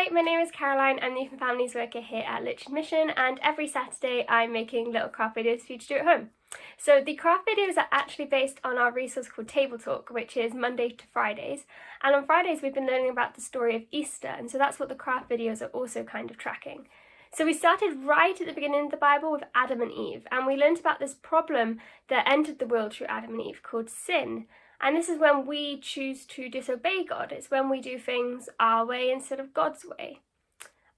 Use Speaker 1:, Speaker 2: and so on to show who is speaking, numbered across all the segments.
Speaker 1: Hi, my name is Caroline. I'm the Youth and Families Worker here at Litchfield Mission, and every Saturday I'm making little craft videos for you to do at home. So the craft videos are actually based on our resource called Table Talk, which is Monday to Fridays. And on Fridays we've been learning about the story of Easter, and so that's what the craft videos are also kind of tracking. So we started right at the beginning of the Bible with Adam and Eve, and we learned about this problem that entered the world through Adam and Eve called sin. And this is when we choose to disobey God. It's when we do things our way instead of God's way.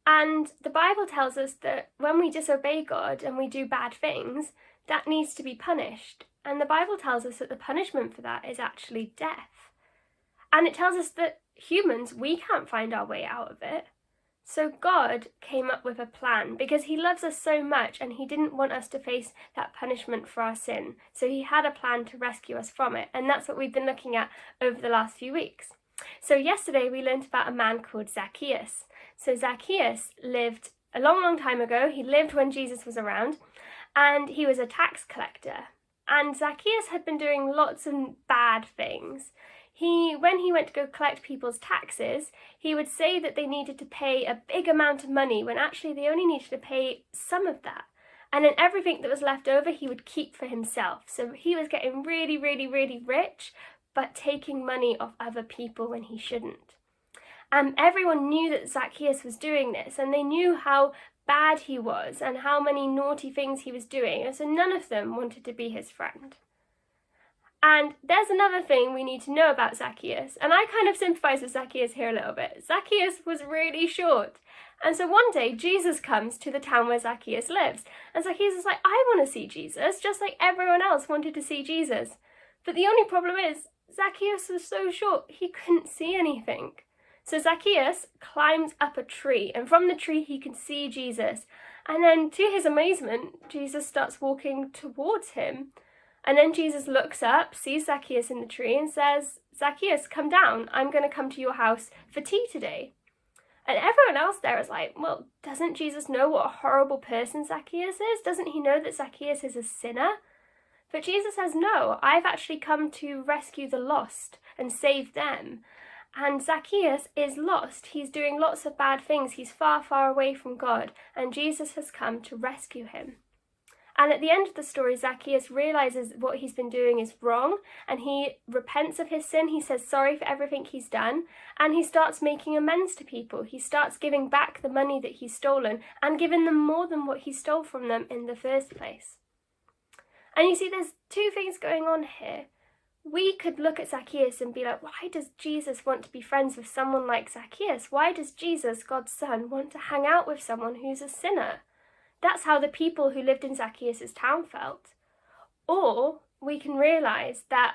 Speaker 1: And the Bible tells us that when we disobey God and we do bad things, that needs to be punished. And the Bible tells us that the punishment for that is actually death. And it tells us that humans, we can't find our way out of it. So God came up with a plan because he loves us so much and he didn't want us to face that punishment for our sin. So he had a plan to rescue us from it, and that's what we've been looking at over the last few weeks. So yesterday we learned about a man called Zacchaeus. So Zacchaeus lived a long, long time ago. He lived when Jesus was around, and he was a tax collector. And Zacchaeus had been doing lots of bad things. When he went to go collect people's taxes, he would say that they needed to pay a big amount of money when actually they only needed to pay some of that. And then everything that was left over he would keep for himself. So he was getting really, really, really rich, but taking money off other people when he shouldn't. And everyone knew that Zacchaeus was doing this, and they knew how bad he was and how many naughty things he was doing, and so none of them wanted to be his friend. And there's another thing we need to know about Zacchaeus, and I kind of sympathise with Zacchaeus here a little bit. Zacchaeus was really short, and so one day Jesus comes to the town where Zacchaeus lives, and Zacchaeus is like, I want to see Jesus, just like everyone else wanted to see Jesus. But the only problem is, Zacchaeus was so short, he couldn't see anything. So Zacchaeus climbs up a tree, and from the tree he can see Jesus, and then to his amazement, Jesus starts walking towards him. And then Jesus looks up, sees Zacchaeus in the tree and says, Zacchaeus, come down. I'm going to come to your house for tea today. And everyone else there is like, well, doesn't Jesus know what a horrible person Zacchaeus is? Doesn't he know that Zacchaeus is a sinner? But Jesus says, no, I've actually come to rescue the lost and save them. And Zacchaeus is lost. He's doing lots of bad things. He's far, far away from God. And Jesus has come to rescue him. And at the end of the story, Zacchaeus realises what he's been doing is wrong, and he repents of his sin. He says sorry for everything he's done, and he starts making amends to people. He starts giving back the money that he's stolen and giving them more than what he stole from them in the first place. And you see, there's two things going on here. We could look at Zacchaeus and be like, why does Jesus want to be friends with someone like Zacchaeus? Why does Jesus, God's son, want to hang out with someone who's a sinner? That's how the people who lived in Zacchaeus' town felt. Or we can realise that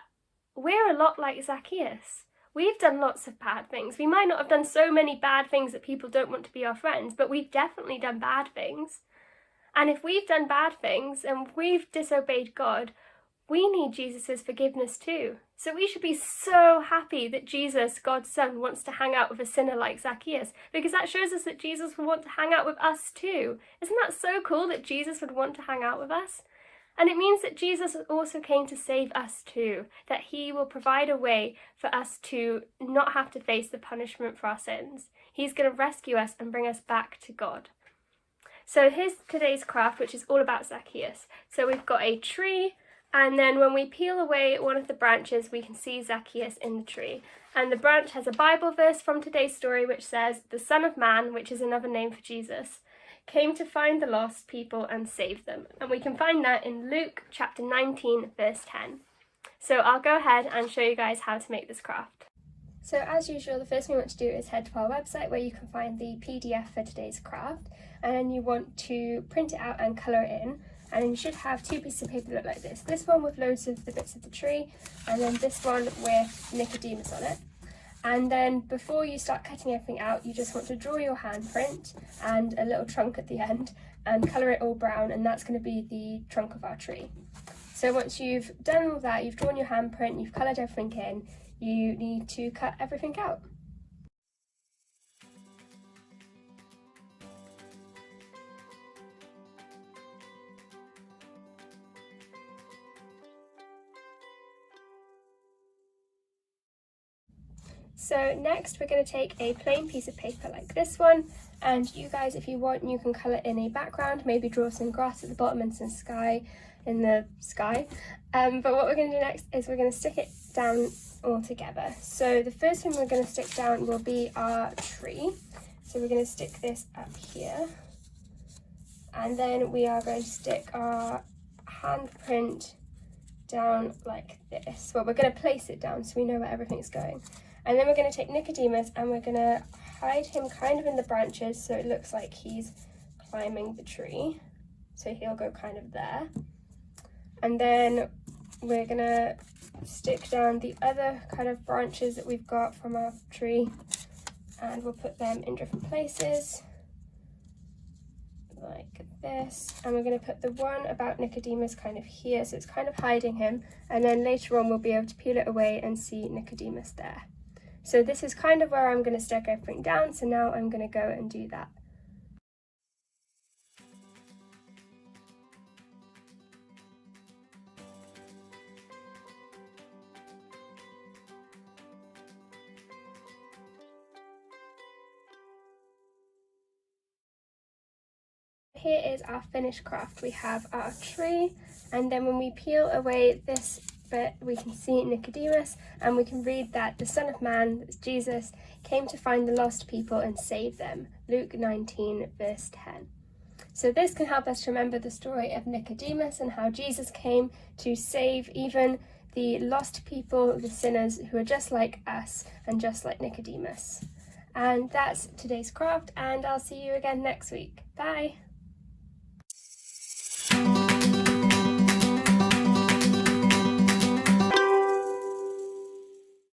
Speaker 1: we're a lot like Zacchaeus. We've done lots of bad things. We might not have done so many bad things that people don't want to be our friends, but we've definitely done bad things. And if we've done bad things and we've disobeyed God, we need Jesus' forgiveness too. So we should be so happy that Jesus, God's son, wants to hang out with a sinner like Zacchaeus, because that shows us that Jesus would want to hang out with us too. Isn't that so cool that Jesus would want to hang out with us? And it means that Jesus also came to save us too, that he will provide a way for us to not have to face the punishment for our sins. He's going to rescue us and bring us back to God. So here's today's craft, which is all about Zacchaeus. So we've got a tree, and then when we peel away one of the branches, we can see Zacchaeus in the tree. And the branch has a Bible verse from today's story which says, the Son of Man, which is another name for Jesus, came to find the lost people and save them. And we can find that in Luke chapter 19, verse 10. So I'll go ahead and show you guys how to make this craft. So as usual, the first thing you want to do is head to our website where you can find the PDF for today's craft. And then you want to print it out and colour it in. And then you should have two pieces of paper that look like this. This one with loads of the bits of the tree, and then this one with Nicodemus on it. And then before you start cutting everything out, you just want to draw your handprint and a little trunk at the end and colour it all brown, and that's going to be the trunk of our tree. So once you've done all that, you've drawn your handprint, you've coloured everything in, you need to cut everything out. So next we're going to take a plain piece of paper like this one, and you guys, if you want, you can colour in a background, maybe draw some grass at the bottom and some sky in the sky. But what we're going to do next is we're going to stick it down all together. So the first thing we're going to stick down will be our tree. So we're going to stick this up here, and then we are going to stick our handprint down like this. Well, we're going to place it down so we know where everything's going. And then we're going to take Nicodemus and we're going to hide him kind of in the branches so it looks like he's climbing the tree. So he'll go kind of there. And then we're going to stick down the other kind of branches that we've got from our tree, and we'll put them in different places like this. And we're going to put the one about Nicodemus kind of here, so it's kind of hiding him, and then later on we'll be able to peel it away and see Nicodemus there. So this is kind of where I'm going to stick everything down, so now I'm going to go and do that. Here is our finished craft. We have our tree, and then when we peel away this bit we can see Nicodemus, and we can read that the Son of Man, that's Jesus, came to find the lost people and save them. Luke 19 verse 10. So this can help us remember the story of Nicodemus and how Jesus came to save even the lost people, the sinners who are just like us and just like Nicodemus. And that's today's craft, and I'll see you again next week. Bye!